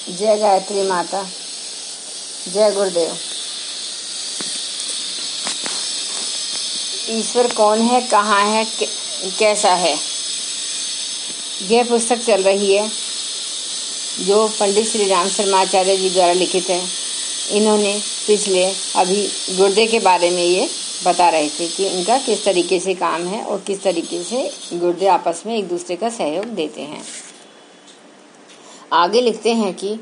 जय गायत्री माता, जय गुरुदेव। ईश्वर कौन है, कहाँ है, कैसा है, यह पुस्तक चल रही है जो पंडित श्री राम शर्मा आचार्य जी द्वारा लिखित है। इन्होंने पिछले अभी गुर्दे के बारे में ये बता रहे थे कि इनका किस तरीके से काम है और किस तरीके से गुर्दे आपस में एक दूसरे का सहयोग देते हैं। आगे लिखते हैं कि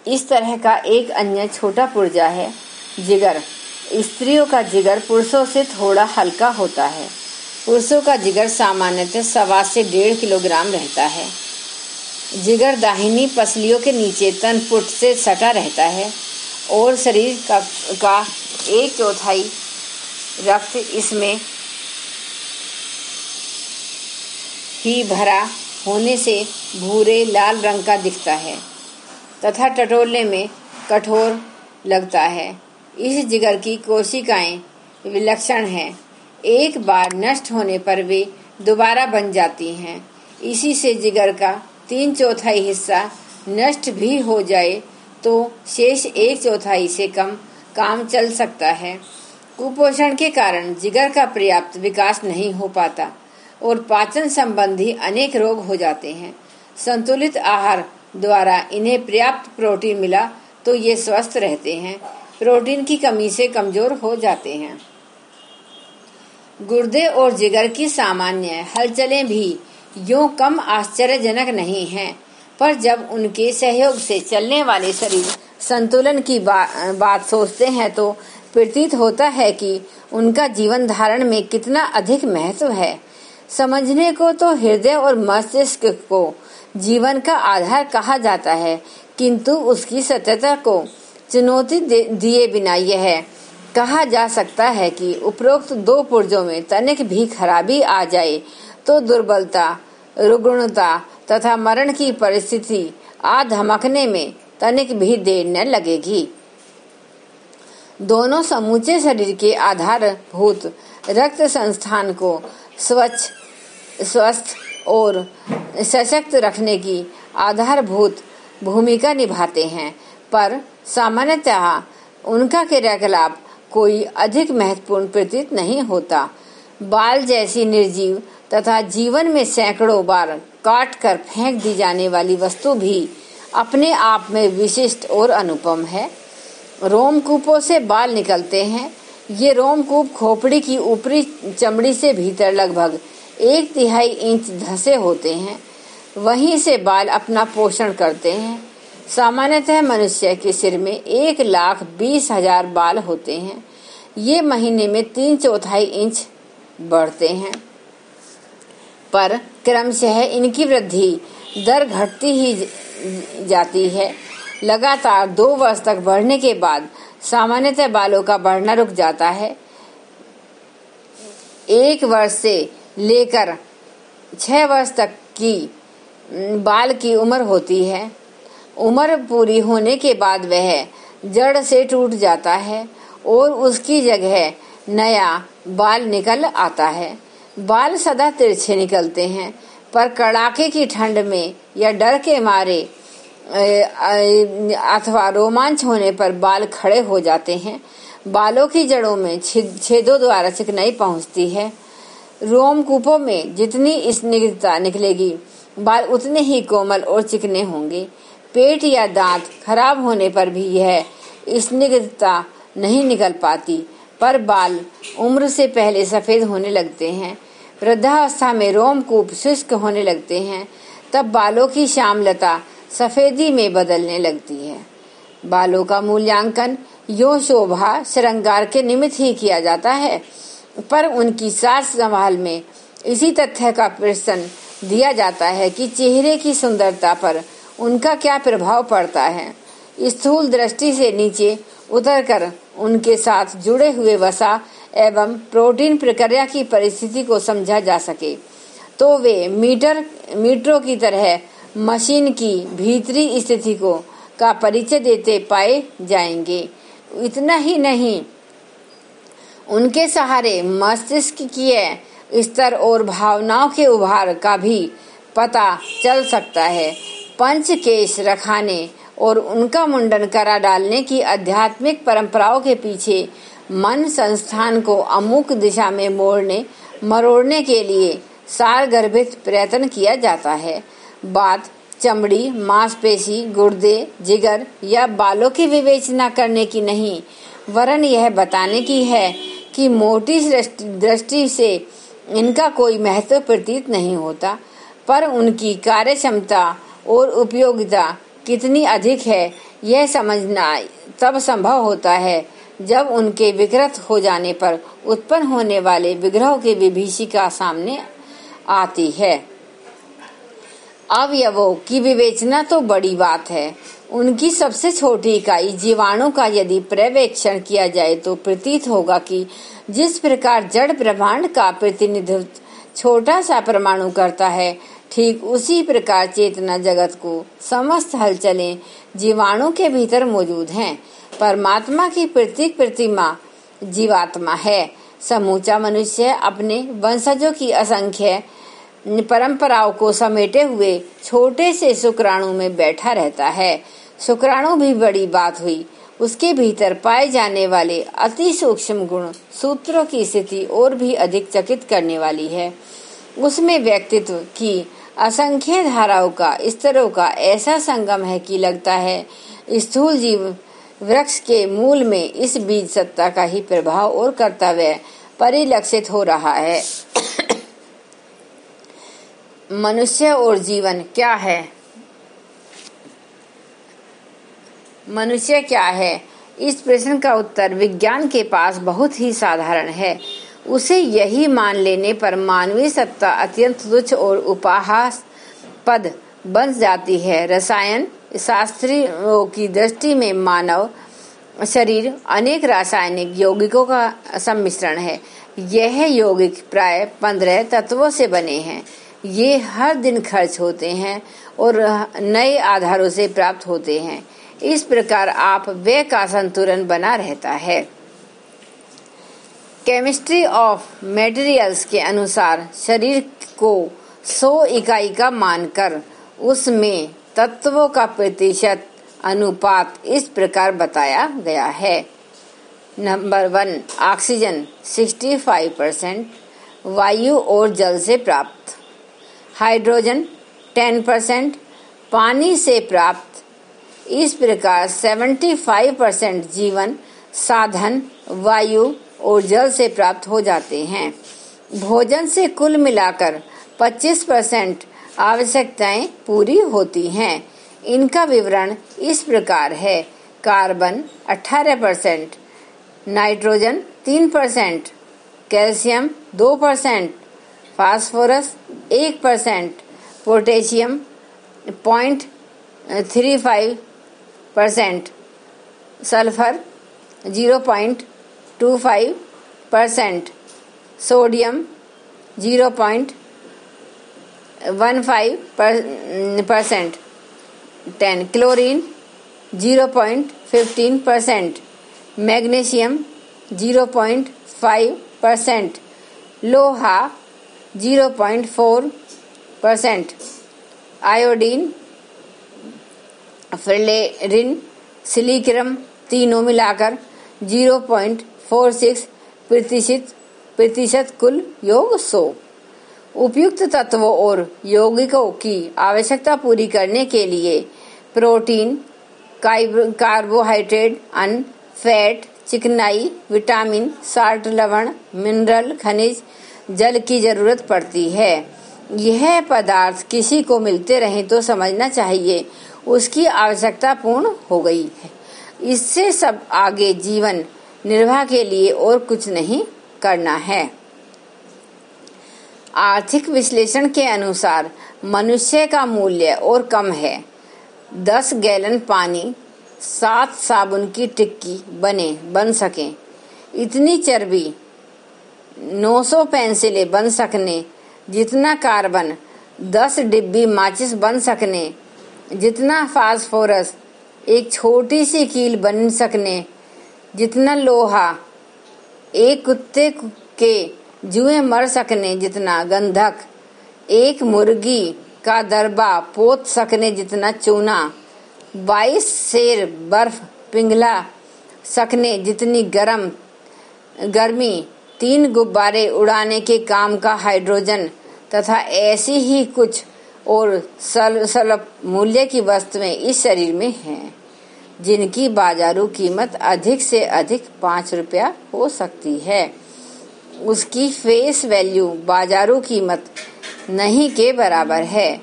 इस तरह का एक अन्य छोटा पुर्जा है जिगर। स्त्रियों का जिगर पुरुषों से थोड़ा हल्का होता है। पुरुषों का जिगर सामान्यतः 1.25 से 1.5 किलोग्राम रहता है। जिगर दाहिनी पसलियों के नीचे तनपुट से सटा रहता है और शरीर का 1/4 रक्त इसमें ही भरा होने से भूरे लाल रंग का दिखता है तथा टटोलने में कठोर लगता है। इस जिगर की कोशिकाएं विलक्षण हैं। एक बार नष्ट होने पर वे दोबारा बन जाती हैं। इसी से जिगर का 3/4 हिस्सा नष्ट भी हो जाए तो शेष 1/4 से कम काम चल सकता है। कुपोषण के कारण जिगर का पर्याप्त विकास नहीं हो पाता और पाचन संबंधी अनेक रोग हो जाते हैं। संतुलित आहार द्वारा इन्हें पर्याप्त प्रोटीन मिला तो ये स्वस्थ रहते हैं। प्रोटीन की कमी से कमजोर हो जाते हैं। गुर्दे और जिगर की सामान्य हलचलें भी यूं कम आश्चर्यजनक नहीं हैं, पर जब उनके सहयोग से चलने वाले शरीर संतुलन की बात सोचते हैं तो प्रतीत होता है कि उनका जीवन धारण में कितना अधिक महत्व है। समझने को तो हृदय और मस्तिष्क को जीवन का आधार कहा जाता है, किंतु उसकी सत्यता को चुनौती दिए बिना यह कहा जा सकता है कि उपरोक्त 2 पुर्जों में तनिक भी खराबी आ जाए तो दुर्बलता, रुग्णता तथा मरण की परिस्थिति आ धमकने में तनिक भी देर न लगेगी। दोनों समूचे शरीर के आधारभूत रक्त संस्थान को स्वच्छ, स्वस्थ और सशक्त रखने की आधारभूत भूमिका निभाते हैं, पर सामान्यतः उनका क्रियाकलाप कोई अधिक महत्वपूर्ण प्रतीत नहीं होता। बाल जैसी निर्जीव तथा जीवन में सैकड़ों बार काट कर फेंक दी जाने वाली वस्तु भी अपने आप में विशिष्ट और अनुपम है। रोमकूपों से बाल निकलते हैं। ये रोमकूप खोपड़ी की ऊपरी चमड़ी से भीतर लगभग 1/3 इंच धंसे होते हैं। वहीं से बाल अपना पोषण करते हैं। सामान्यतः मनुष्य के सिर में 1,20,000 बाल होते हैं। ये महीने में 3/4 इंच बढ़ते हैं, पर क्रमशः इनकी वृद्धि दर घटती ही जाती है। लगातार 2 वर्ष तक बढ़ने के बाद सामान्यतः बालों का बढ़ना रुक जाता है। 1 वर्ष से लेकर 6 वर्ष तक की बाल की उम्र होती है। उम्र पूरी होने के बाद वह जड़ से टूट जाता है और उसकी जगह नया बाल निकल आता है। बाल सदा तिरछे निकलते हैं, पर कड़ाके की ठंड में या डर के मारे अथवा रोमांच होने पर बाल खड़े हो जाते हैं। बालों की जड़ों में छेदों द्वारा चिकनाई पहुंचती है। रोमकूपों में जितनी स्निग्धता निकलेगी, बाल उतने ही कोमल और चिकने होंगे। पेट या दांत खराब होने पर भी यह स्निग्धता नहीं निकल पाती, पर बाल उम्र से पहले सफेद होने लगते हैं। वृद्धावस्था में रोमकूप शुष्क होने लगते हैं, तब बालों की श्यामलता सफेदी में बदलने लगती है। बालों का मूल्यांकन यो शोभा श्रृंगार के निमित्त ही किया जाता है, पर उनकी साज संभाल में इसी तथ्य का प्रश्न दिया जाता है कि चेहरे की सुंदरता पर उनका क्या प्रभाव पड़ता है। स्थूल दृष्टि से नीचे उतरकर उनके साथ जुड़े हुए वसा एवं प्रोटीन प्रक्रिया की परिस्थिति को समझा जा सके तो वे मीटरों की तरह मशीन की भीतरी स्थिति का परिचय देते पाए जाएंगे। इतना ही नहीं, उनके सहारे मस्तिष्क की स्तर और भावनाओं के उभार का भी पता चल सकता है। पंच केश रखाने और उनका मुंडन करा डालने की आध्यात्मिक परंपराओं के पीछे मन संस्थान को अमुक दिशा में मोड़ने मरोड़ने के लिए सारगर्भित प्रयत्न किया जाता है। बात चमड़ी, मांसपेशी, गुर्दे, जिगर या बालों की विवेचना करने की नहीं, वरन यह बताने की है कि मोटी दृष्टि से इनका कोई महत्व प्रतीत नहीं होता, पर उनकी कार्य क्षमता और उपयोगिता कितनी अधिक है यह समझना तब संभव होता है जब उनके विकृत हो जाने पर उत्पन्न होने वाले विग्रहों की विभीषिका सामने आती है। अवयवों की विवेचना तो बड़ी बात है। उनकी सबसे छोटी इकाई जीवाणु का यदि पर्यवेक्षण किया जाए तो प्रतीत होगा कि जिस प्रकार जड़ ब्रह्मांड का प्रतिनिधित्व छोटा सा परमाणु करता है, ठीक उसी प्रकार चेतना जगत को समस्त हलचलें जीवाणु के भीतर मौजूद हैं। परमात्मा की प्रतीक प्रतिमा जीवात्मा है। समूचा मनुष्य अपने वंशजों की असंख्य परंपराओं को समेटे हुए छोटे से शुक्राणु में बैठा रहता है। शुक्राणु भी बड़ी बात हुई। उसके भीतर पाए जाने वाले अति सूक्ष्म गुण सूत्रों की स्थिति और भी अधिक चकित करने वाली है। उसमें व्यक्तित्व की असंख्य धाराओं का, स्तरों का ऐसा संगम है कि लगता है स्थूल जीव वृक्ष के मूल में इस बीज सत्ता का ही प्रभाव और कर्तव्य परिलक्षित हो रहा है। मनुष्य और जीवन क्या है? मनुष्य क्या है? इस प्रश्न का उत्तर विज्ञान के पास बहुत ही साधारण है। उसे यही मान लेने पर मानवीय सत्ता अत्यंत तुच्छ और उपहासास्पद बन जाती है। रसायन शास्त्रियों की दृष्टि में मानव शरीर अनेक रासायनिक यौगिकों का सम्मिश्रण है। यह यौगिक प्राय 15 तत्वों से बने हैं। ये हर दिन खर्च होते हैं और नए आधारों से प्राप्त होते हैं। इस प्रकार आप व्यय का संतुलन बना रहता है। केमिस्ट्री ऑफ मटेरियल्स के अनुसार शरीर को 100 इकाई का मानकर उसमें तत्वों का प्रतिशत अनुपात इस प्रकार बताया गया है। नंबर 1, ऑक्सीजन 65% वायु और जल से प्राप्त, हाइड्रोजन 10% पानी से प्राप्त। इस प्रकार 75% जीवन साधन वायु और जल से प्राप्त हो जाते हैं। भोजन से कुल मिलाकर 25% आवश्यकताएं पूरी होती हैं। इनका विवरण इस प्रकार है। Carbon 18%, nitrogen 3%, calcium 2%, phosphorus 1%, potassium 0.35%, sulphur 0.25%, sodium 0.15%, chlorine 0.15%, magnesium 0.5%, लोहा 0.4%, आयोडीन, फ्लोरीन, सिलिकॉन तीनों मिलाकर 0.46% कुल योग 100। उपयुक्त तत्वों और यौगिकों की आवश्यकता पूरी करने के लिए प्रोटीन, कार्बोहाइड्रेट, अन्न, फैट, चिकनाई, विटामिन, साल्ट, लवण, मिनरल, खनिज, जल की जरूरत पड़ती है। यह पदार्थ किसी को मिलते रहे तो समझना चाहिए उसकी आवश्यकता पूर्ण हो गई है। इससे सब आगे जीवन निर्वाह के लिए और कुछ नहीं करना है। आर्थिक विश्लेषण के अनुसार मनुष्य का मूल्य और कम है। 10 गैलन पानी 7 साबुन की टिक्की बन सके, इतनी चर्बी 900 पेंसिलें बन सकने जितना कार्बन 10 डिब्बी माचिस बन सकने जितना फास्फोरस एक छोटी सी कील बन सकने जितना लोहा एक कुत्ते के जुए मर सकने जितना गंधक एक मुर्गी का दरबा पोत सकने जितना चूना 22 सेर बर्फ पिघला सकने जितनी गर्मी 3 गुब्बारे उड़ाने के काम का हाइड्रोजन तथा ऐसी ही कुछ और स्वल्प मूल्य की वस्तुएं इस शरीर में हैं, जिनकी बाजारू कीमत अधिक से अधिक 5 रुपया हो सकती है। उसकी फेस वैल्यू बाजारू कीमत नहीं के बराबर है।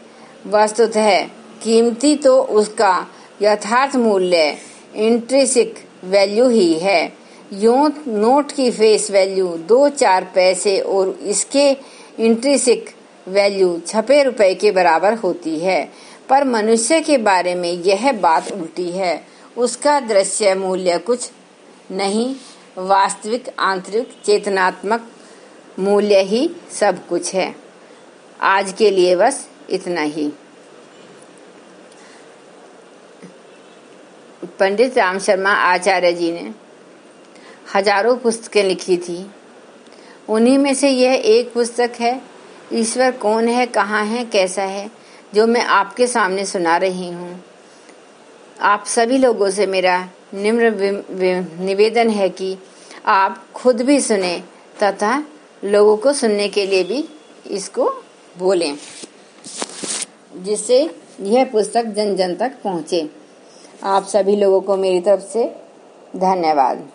वस्तुतः कीमती तो उसका यथार्थ मूल्य इंट्रिंसिक वैल्यू ही है। यूं नोट की फेस वैल्यू 2-4 पैसे और इसके इंट्रिंसिक वैल्यू छपे रुपए के बराबर होती है, पर मनुष्य के बारे में यह बात उल्टी है। उसका दृश्य मूल्य कुछ नहीं, वास्तविक आंतरिक चेतनात्मक मूल्य ही सब कुछ है। आज के लिए बस इतना ही। पंडित राम शर्मा आचार्य जी ने हजारों पुस्तकें लिखी थी। उन्हीं में से यह एक पुस्तक है, ईश्वर कौन है, कहाँ है, कैसा है, जो मैं आपके सामने सुना रही हूँ। आप सभी लोगों से मेरा निम्र निवेदन है कि आप खुद भी सुने तथा लोगों को सुनने के लिए भी इसको बोलें, जिससे यह पुस्तक जन जन तक पहुँचे। आप सभी लोगों को मेरी तरफ से धन्यवाद।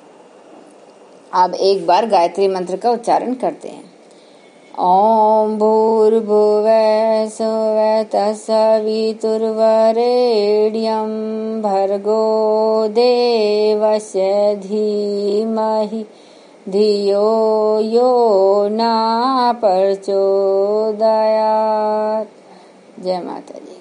अब एक बार गायत्री मंत्र का उच्चारण करते हैं। ओम भूर्भुवः स्वः तत्सवितुर्वरेण्यं भर्गो देवस्य धीमहि धियो यो न प्रचोदयात्। जय माता दी।